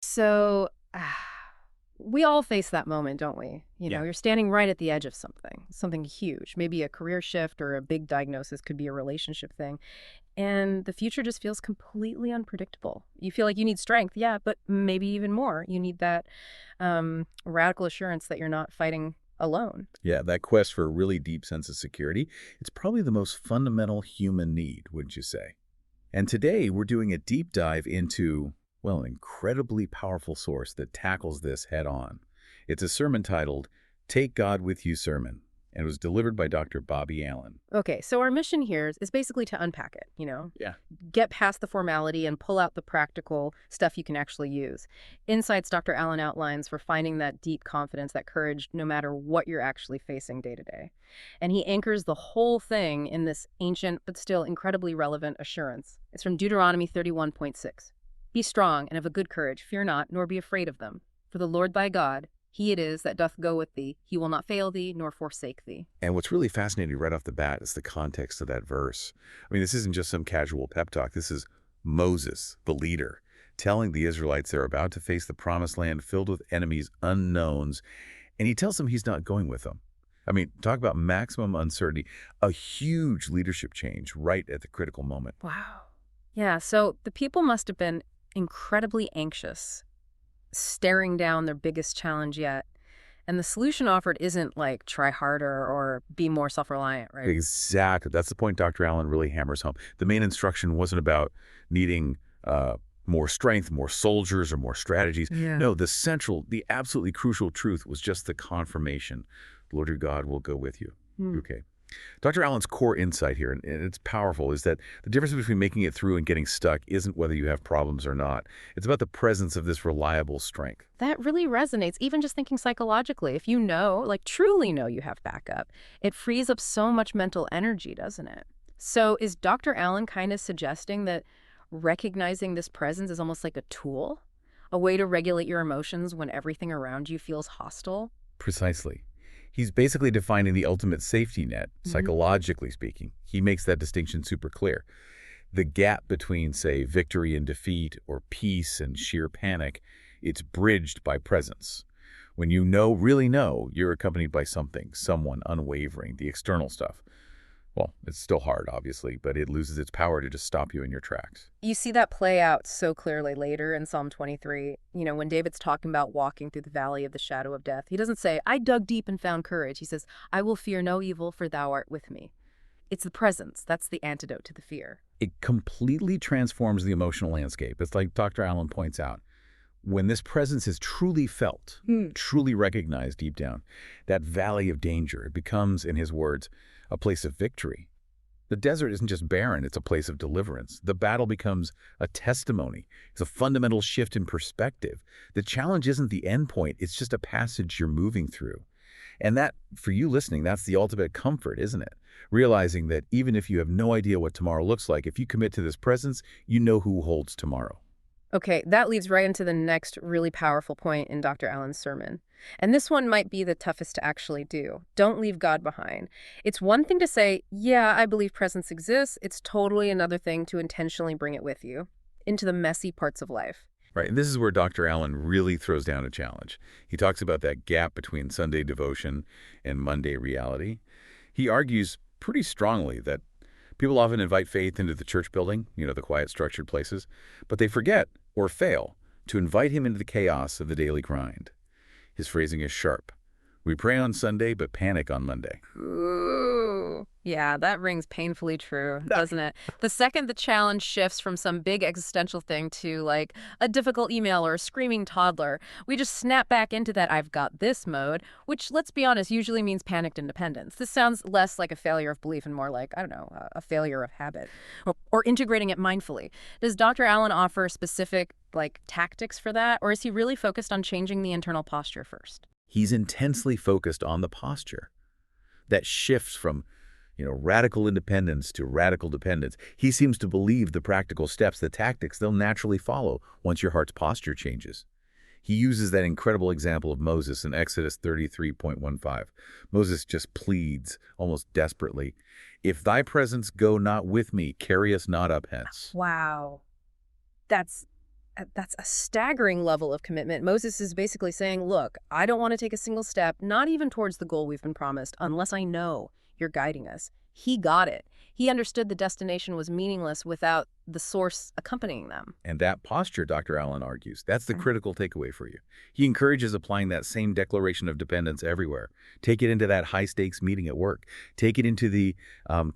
So, we all face that moment, don't we? Yeah. You're standing right at the edge of something huge, maybe a career shift or a big diagnosis, could be a relationship thing. And the future just feels completely unpredictable. You feel like you need strength, yeah, but maybe even more. You need that radical assurance that you're not fighting alone. Yeah, that quest for a really deep sense of security, it's probably the most fundamental human need, wouldn't you say? And today we're doing a deep dive into, well, an incredibly powerful source that tackles this head on. It's a sermon titled, Take God With You Sermon, and it was delivered by Dr. Bobby Allen. Okay, so our mission here is basically to unpack it, Yeah. get past the formality and pull out the practical stuff you can actually use. Insights Dr. Allen outlines for finding that deep confidence, that courage, no matter what you're actually facing day to day. And he anchors the whole thing in this ancient but still incredibly relevant assurance. It's from Deuteronomy 31:6. Be strong and of a good courage, fear not, nor be afraid of them. For the Lord thy God, he it is that doth go with thee. He will not fail thee, nor forsake thee. And what's really fascinating right off the bat is the context of that verse. I mean, this isn't just some casual pep talk. This is Moses, the leader, telling the Israelites they're about to face the promised land filled with enemies, unknowns, and he tells them he's not going with them. I mean, talk about maximum uncertainty, a huge leadership change right at the critical moment. Wow. Yeah, so the people must have been incredibly anxious, staring down their biggest challenge yet. And the solution offered isn't like try harder or be more self-reliant, right? Exactly. That's the point Dr. Allen really hammers home. The main instruction wasn't about needing more strength, more soldiers, or more strategies. Yeah. No, the absolutely crucial truth was just the confirmation. The Lord your God will go with you. Hmm. Okay. Dr. Allen's core insight here, and it's powerful, is that the difference between making it through and getting stuck isn't whether you have problems or not. It's about the presence of this reliable strength. That really resonates, even just thinking psychologically. If you know, like truly know you have backup, it frees up so much mental energy, doesn't it? So is Dr. Allen kind of suggesting that recognizing this presence is almost like a tool, a way to regulate your emotions when everything around you feels hostile? Precisely. He's basically defining the ultimate safety net, psychologically speaking. He makes that distinction super clear. The gap between, say, victory and defeat or peace and sheer panic, it's bridged by presence. When you know, really know, you're accompanied by something, someone unwavering, the external stuff. Well, it's still hard, obviously, but it loses its power to just stop you in your tracks. You see that play out so clearly later in Psalm 23. When David's talking about walking through the valley of the shadow of death, he doesn't say, I dug deep and found courage. He says, I will fear no evil, for thou art with me. It's the presence. That's the antidote to the fear. It completely transforms the emotional landscape. It's like Dr. Allen points out. When this presence is truly felt, truly recognized deep down, that valley of danger, it becomes, in his words, a place of victory. The desert isn't just barren, it's a place of deliverance. The battle becomes a testimony. It's a fundamental shift in perspective. The challenge isn't the end point, it's just a passage you're moving through. And that, for you listening, that's the ultimate comfort, isn't it? Realizing that even if you have no idea what tomorrow looks like, if you commit to this presence, you know who holds tomorrow. Okay, that leads right into the next really powerful point in Dr. Allen's sermon. And this one might be the toughest to actually do. Don't leave God behind. It's one thing to say, yeah, I believe presence exists. It's totally another thing to intentionally bring it with you into the messy parts of life. Right, and this is where Dr. Allen really throws down a challenge. He talks about that gap between Sunday devotion and Monday reality. He argues pretty strongly that people often invite faith into the church building, the quiet, structured places, but they forget or fail to invite him into the chaos of the daily grind. His phrasing is sharp. We pray on Sunday, but panic on Monday. Ooh. Yeah, that rings painfully true, doesn't it? The second the challenge shifts from some big existential thing to like a difficult email or a screaming toddler, we just snap back into that I've got this mode, which, let's be honest, usually means panicked independence. This sounds less like a failure of belief and more like, I don't know, a failure of habit or integrating it mindfully. Does Dr. Allen offer specific tactics for that, or is he really focused on changing the internal posture first? He's intensely focused on the posture. That shifts from radical independence to radical dependence. He seems to believe the practical steps, the tactics, they'll naturally follow once your heart's posture changes. He uses that incredible example of Moses in Exodus 33:15. Moses just pleads, almost desperately, if thy presence go not with me, carry us not up hence. Wow. That's That's a staggering level of commitment. Moses is basically saying, look, I don't want to take a single step, not even towards the goal we've been promised, unless I know you're guiding us. He got it. He understood the destination was meaningless without the source accompanying them. And that posture, Dr. Allen argues, that's the critical takeaway for you. He encourages applying that same declaration of dependence everywhere. Take it into that high-stakes meeting at work. Take it into the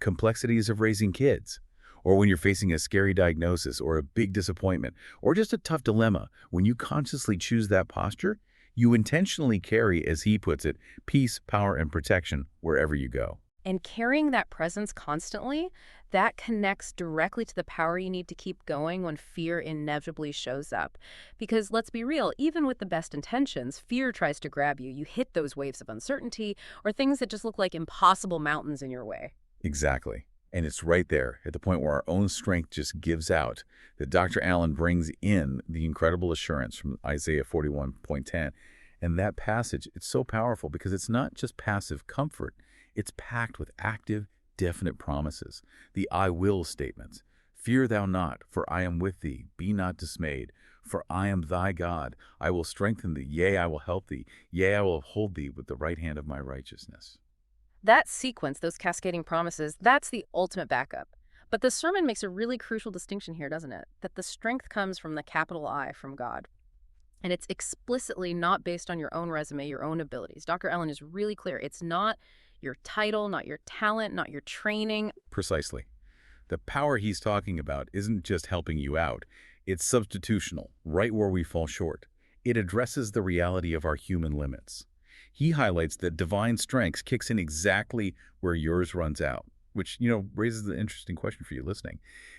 complexities of raising kids. Or when you're facing a scary diagnosis or a big disappointment or just a tough dilemma. When you consciously choose that posture, you intentionally carry, as he puts it, peace, power, and protection wherever you go. And carrying that presence constantly, that connects directly to the power you need to keep going when fear inevitably shows up. Because let's be real, even with the best intentions, fear tries to grab you. You hit those waves of uncertainty or things that just look like impossible mountains in your way. Exactly. And it's right there, at the point where our own strength just gives out, that Dr. Allen brings in the incredible assurance from Isaiah 41:10. And that passage, it's so powerful because it's not just passive comfort. It's packed with active, definite promises. The I will statements. Fear thou not, for I am with thee. Be not dismayed, for I am thy God. I will strengthen thee. Yea, I will help thee. Yea, I will uphold thee with the right hand of my righteousness. That sequence, those cascading promises, that's the ultimate backup. But the sermon makes a really crucial distinction here, doesn't it? That the strength comes from the capital I, from God. And it's explicitly not based on your own resume, your own abilities. Dr. Allen is really clear. It's not your title, not your talent, not your training. Precisely. The power he's talking about isn't just helping you out. It's substitutional, right where we fall short. It addresses the reality of our human limits. He highlights that divine strength kicks in exactly where yours runs out, which, raises the interesting question for you listening.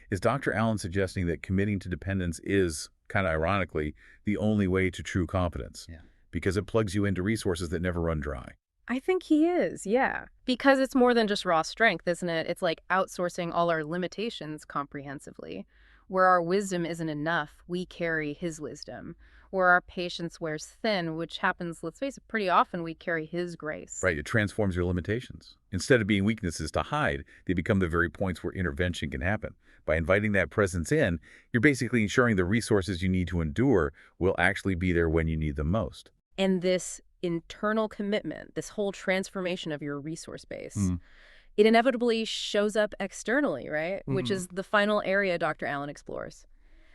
Is Dr. Allen suggesting that committing to dependence is, kind of ironically, the only way to true competence? Yeah. Because it plugs you into resources that never run dry. I think he is, yeah. Because it's more than just raw strength, isn't it? It's like outsourcing all our limitations comprehensively. Where our wisdom isn't enough, we carry his wisdom. Where our patience wears thin, which happens, let's face it, pretty often, we carry his grace. Right, it transforms your limitations. Instead of being weaknesses to hide, they become the very points where intervention can happen. By inviting that presence in, you're basically ensuring the resources you need to endure will actually be there when you need them most. And this internal commitment, this whole transformation of your resource base, it inevitably shows up externally, right? Which is the final area Dr. Allen explores.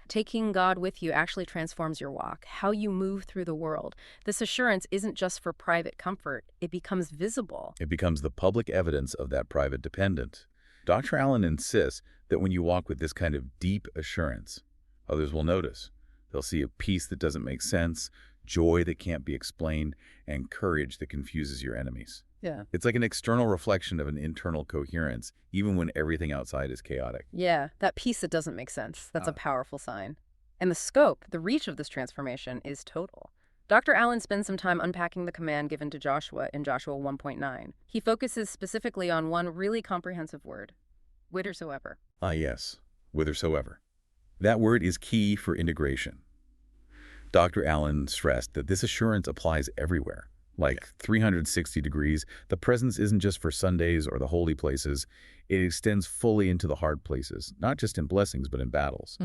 Taking God with you actually transforms your walk, how you move through the world. This assurance isn't just for private comfort. It becomes visible. It becomes the public evidence of that private dependent. Dr. Allen insists that when you walk with this kind of deep assurance, others will notice. They'll see a peace that doesn't make sense, joy that can't be explained, and courage that confuses your enemies. Yeah. It's like an external reflection of an internal coherence, even when everything outside is chaotic. Yeah, that piece that doesn't make sense. That's a powerful sign. And the scope, the reach of this transformation is total. Dr. Allen spends some time unpacking the command given to Joshua in Joshua 1.9. He focuses specifically on one really comprehensive word, whithersoever. Ah, yes, whithersoever. That word is key for integration. Dr. Allen stressed that this assurance applies everywhere. Like 360 degrees, the presence isn't just for Sundays or the holy places. It extends fully into the hard places, not just in blessings, but in battles.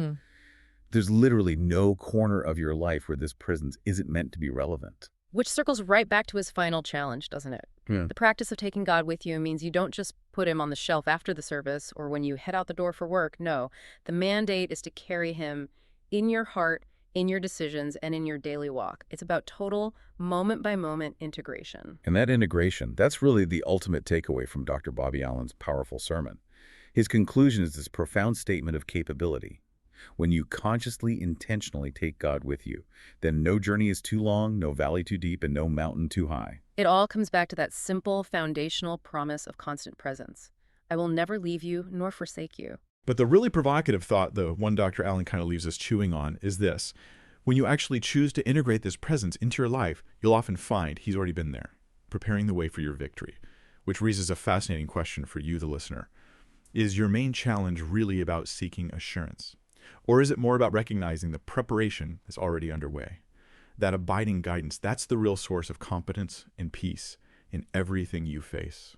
There's literally no corner of your life where this presence isn't meant to be relevant. Which circles right back to his final challenge, doesn't it? Yeah. The practice of taking God with you means you don't just put him on the shelf after the service or when you head out the door for work. No, the mandate is to carry him in your heart, in your decisions, and in your daily walk. It's about total, moment-by-moment integration. And that integration, that's really the ultimate takeaway from Dr. Bobby Allen's powerful sermon. His conclusion is this profound statement of capability. When you consciously, intentionally take God with you, then no journey is too long, no valley too deep, and no mountain too high. It all comes back to that simple, foundational promise of constant presence. I will never leave you nor forsake you. But the really provocative thought, the one Dr. Allen kind of leaves us chewing on, is this. When you actually choose to integrate this presence into your life, you'll often find he's already been there, preparing the way for your victory, which raises a fascinating question for you, the listener. Is your main challenge really about seeking assurance? Or is it more about recognizing the preparation that's already underway? That abiding guidance, that's the real source of competence and peace in everything you face.